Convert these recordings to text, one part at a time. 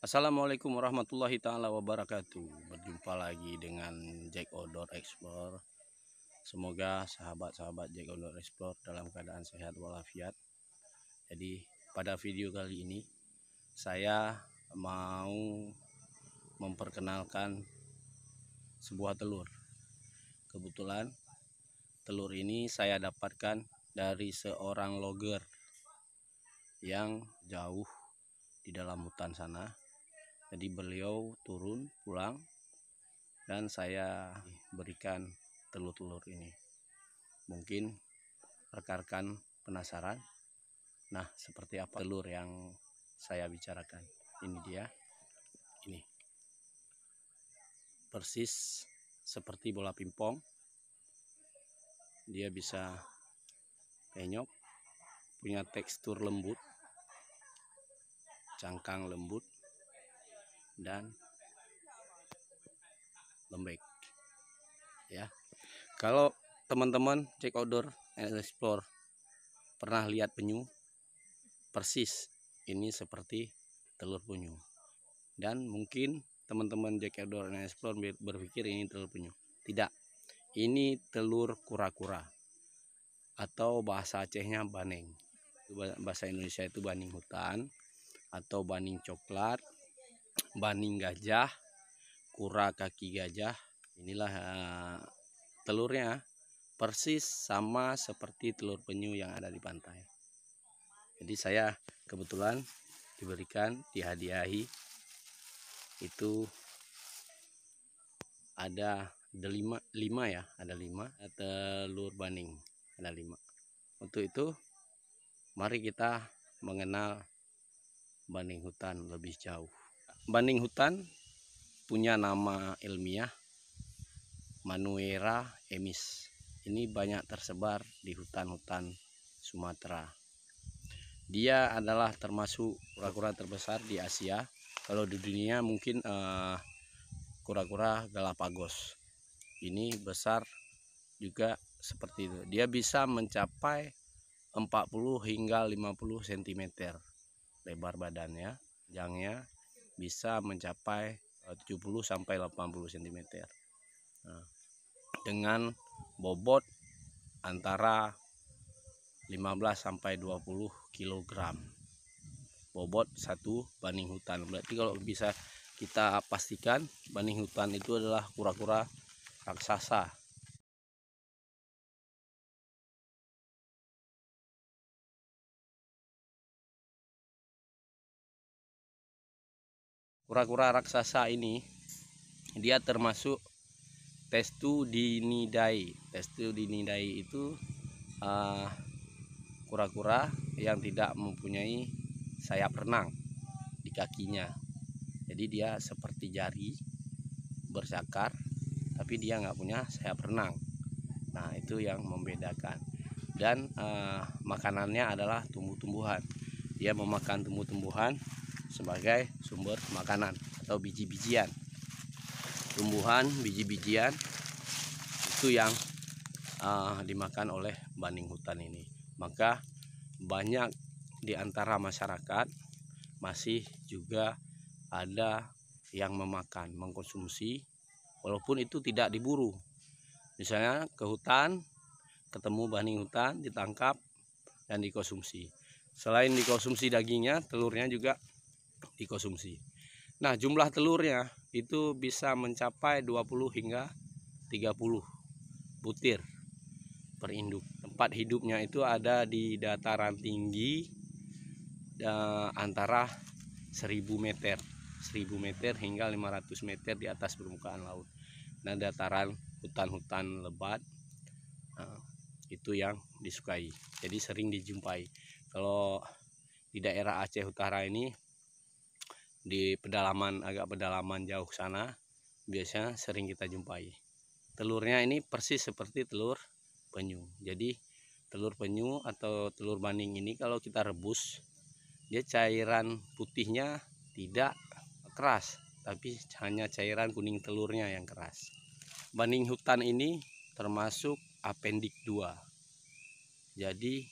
Assalamualaikum warahmatullahi taala wabarakatuh. Berjumpa lagi dengan Jack Outdoor Explore. Semoga sahabat-sahabat Jack Outdoor Explore dalam keadaan sehat walafiat. Jadi pada video kali ini saya mau memperkenalkan sebuah telur. Kebetulan telur ini saya dapatkan dari seorang logger yang jauh di dalam hutan sana. Jadi beliau turun pulang dan saya berikan telur-telur ini. Mungkin rekan-rekan penasaran. Nah, seperti apa telur yang saya bicarakan? Ini dia. Ini. Persis seperti bola pingpong. Dia bisa penyok, punya tekstur lembut, cangkang lembut dan lembek. Ya. Kalau teman-teman Jack Outdoor Explore pernah lihat penyu, persis ini seperti telur penyu. Dan mungkin teman-teman Jack Outdoor Explore berpikir ini telur penyu. Tidak, ini telur kura-kura atau bahasa Acehnya baneng. Bahasa Indonesia itu baning hutan atau baning coklat, baning gajah, kura kaki gajah. Inilah telurnya, persis sama seperti telur penyu yang ada di pantai. Jadi saya kebetulan diberikan, dihadiahi itu ada 5 ya, ada 5 telur baning, ada 5. Untuk itu mari kita mengenal baning hutan lebih jauh. Baning hutan punya nama ilmiah Manuera emis. Ini banyak tersebar di hutan-hutan Sumatera. Dia adalah termasuk kura-kura terbesar di Asia. Kalau di dunia mungkin kura-kura Galapagos. Ini besar juga seperti itu. Dia bisa mencapai 40 hingga 50 cm lebar badannya. Panjangnya bisa mencapai 70 sampai 80 cm. Nah, dengan bobot antara 15 sampai 20 kg. Bobot satu baning hutan. Berarti kalau bisa kita pastikan baning hutan itu adalah kura-kura raksasa. Kura-kura raksasa ini dia termasuk Testudinidae. Testudinidae itu kura-kura yang tidak mempunyai sayap renang di kakinya. Jadi dia seperti jari bersakar, tapi dia nggak punya sayap renang. Nah, itu yang membedakan. Dan makanannya adalah tumbuh-tumbuhan. Dia memakan tumbuh-tumbuhan sebagai sumber makanan atau biji-bijian. Tumbuhan, biji-bijian itu yang dimakan oleh baning hutan ini. Maka banyak di antara masyarakat masih juga ada yang memakan, mengkonsumsi, walaupun itu tidak diburu. Misalnya ke hutan, ketemu baning hutan, ditangkap dan dikonsumsi. Selain dikonsumsi dagingnya, telurnya juga dikonsumsi. Nah, jumlah telurnya itu bisa mencapai 20 hingga 30 butir per induk. Tempat hidupnya itu ada di dataran tinggi antara 1000 meter hingga 500 meter di atas permukaan laut. Nah, dataran hutan-hutan lebat itu yang disukai. Jadi sering dijumpai. Kalau di daerah Aceh Utara ini, di pedalaman, agak pedalaman jauh sana, biasanya sering kita jumpai. Telurnya ini persis seperti telur penyu. Jadi telur penyu atau telur baning ini kalau kita rebus, dia cairan putihnya tidak keras, tapi hanya cairan kuning telurnya yang keras. Baning hutan ini termasuk apendik 2. Jadi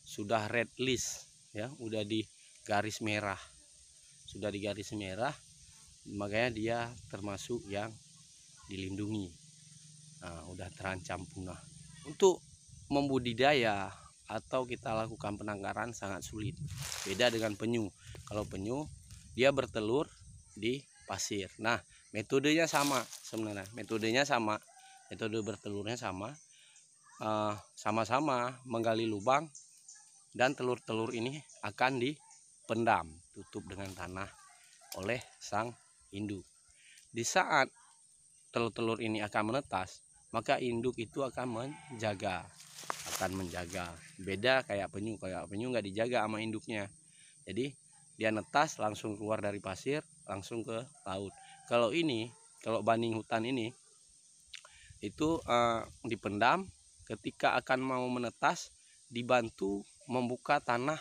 sudah red list ya, udah di garis merah. sudah di garis merah, makanya dia termasuk yang dilindungi. Nah, udah terancam punah. Untuk membudidaya atau kita lakukan penangkaran sangat sulit. Beda dengan penyu. Kalau penyu dia bertelur di pasir. Nah, metodenya sama sebenarnya. Metode bertelurnya sama. Sama-sama menggali lubang dan telur-telur ini akan dipendam, tutup dengan tanah oleh sang induk. Di saat telur-telur ini akan menetas, maka induk itu akan menjaga. Beda kayak penyu nggak dijaga sama induknya. Jadi dia netas langsung keluar dari pasir, langsung ke laut. Kalau baning hutan ini itu dipendam, ketika akan mau menetas dibantu membuka tanah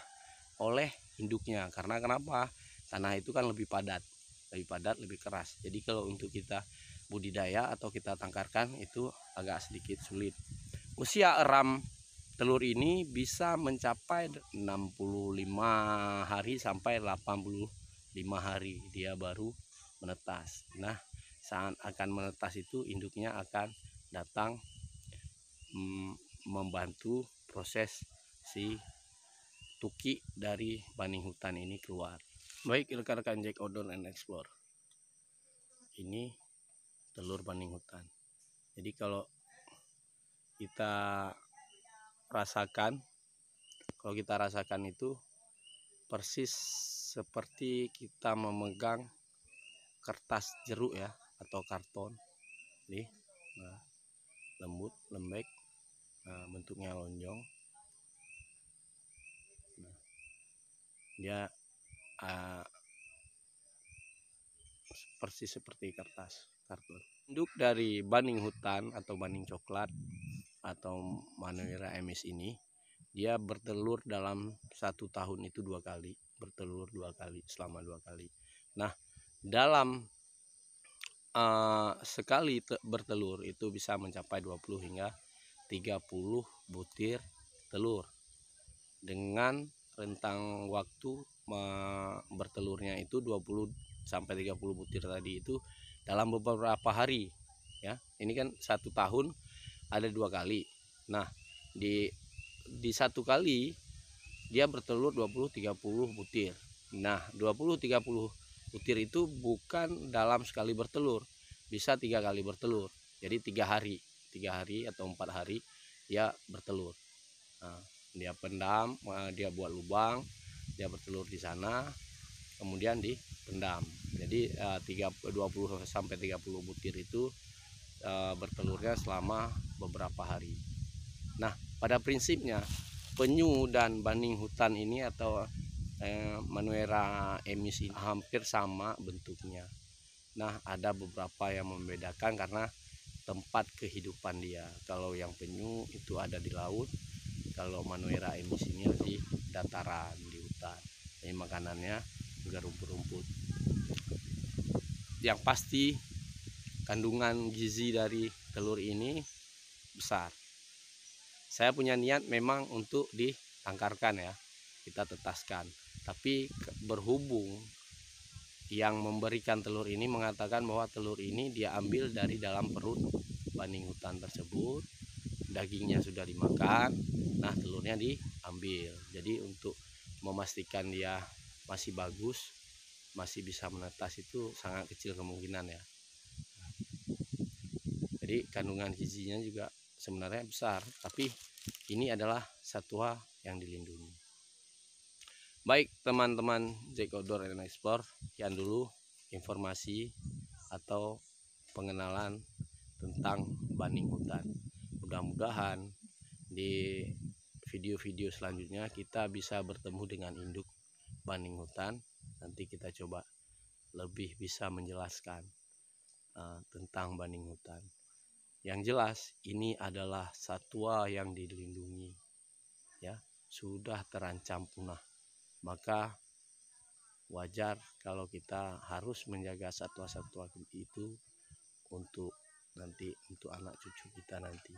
oleh induknya. Karena kenapa? Tanah itu kan lebih padat, lebih keras. Jadi kalau untuk kita budidaya atau kita tangkarkan itu agak sedikit sulit. Usia eram telur ini bisa mencapai 65 hari sampai 85 hari dia baru menetas. Nah, saat akan menetas itu induknya akan datang membantu proses si tuki dari baning hutan ini keluar. Baik rekan-rekan Jack Outdoor and Explore, ini telur baning hutan. Jadi kalau kita rasakan itu persis seperti kita memegang kertas jeruk ya, atau karton. Nih, lembut, lembek, bentuknya lonjong. Dia persis seperti kertas karton. Induk dari baning hutan atau baning coklat atau Manuera emis ini, dia bertelur dalam 1 tahun itu 2 kali, bertelur 2 kali selama 2 kali. Nah, dalam sekali bertelur itu bisa mencapai 20 hingga 30 butir telur. Dengan rentang waktu bertelurnya itu 20 sampai 30 butir tadi itu dalam beberapa hari ya. Ini kan 1 tahun ada 2 kali. Nah, di 1 kali dia bertelur 20-30 butir. Nah, 20-30 butir itu bukan dalam sekali bertelur, bisa 3 kali bertelur. Jadi 3 hari atau 4 hari dia bertelur. Nah, dia pendam, dia buat lubang, dia bertelur di sana, kemudian dipendam. Jadi 20 sampai 30 butir itu bertelurnya selama beberapa hari. Nah, pada prinsipnya penyu dan baning hutan ini atau Manuera emis ini hampir sama bentuknya. Nah, ada beberapa yang membedakan karena tempat kehidupan dia. Kalau yang penyu itu ada di laut, kalau Manuera emis ini di dataran, di hutan. Jadi makanannya juga rumput-rumput. Yang pasti kandungan gizi dari telur ini besar. Saya punya niat memang untuk ditangkarkan ya, kita tetaskan. Tapi berhubung yang memberikan telur ini mengatakan bahwa telur ini dia ambil dari dalam perut baning hutan tersebut, dagingnya sudah dimakan, nah telurnya diambil. Jadi untuk memastikan dia masih bagus, masih bisa menetas itu sangat kecil kemungkinan ya. Jadi kandungan gizinya juga sebenarnya besar, tapi ini adalah satwa yang dilindungi. Baik teman-teman Jack Outdoor and Explore, sekian dulu informasi atau pengenalan tentang baning hutan. Mudah-mudahan di video-video selanjutnya kita bisa bertemu dengan induk baning hutan. Nanti kita coba lebih bisa menjelaskan tentang baning hutan. Yang jelas ini adalah satwa yang dilindungi ya, sudah terancam punah. Maka wajar kalau kita harus menjaga satwa-satwa itu untuk anak cucu kita nanti.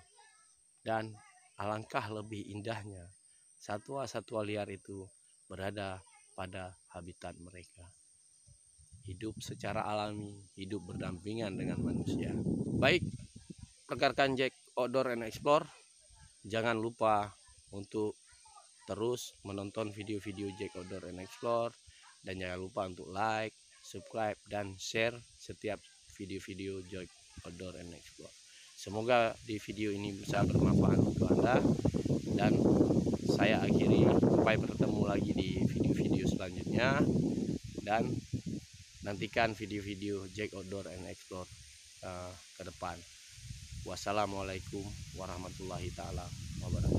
Dan alangkah lebih indahnya satwa-satwa liar itu berada pada habitat mereka. hidup secara alami, hidup berdampingan dengan manusia. Baik, rekan Jack Outdoor and Explore, jangan lupa untuk terus menonton video-video Jack Outdoor and Explore, dan jangan lupa untuk like, subscribe, dan share setiap video-video Jack Outdoor and Explore. Semoga di video ini bisa bermanfaat untuk Anda, dan saya akhiri sampai bertemu lagi di video-video selanjutnya, dan nantikan video-video Jack Outdoor and Explore ke depan. Wassalamualaikum warahmatullahi taala wabarakatuh.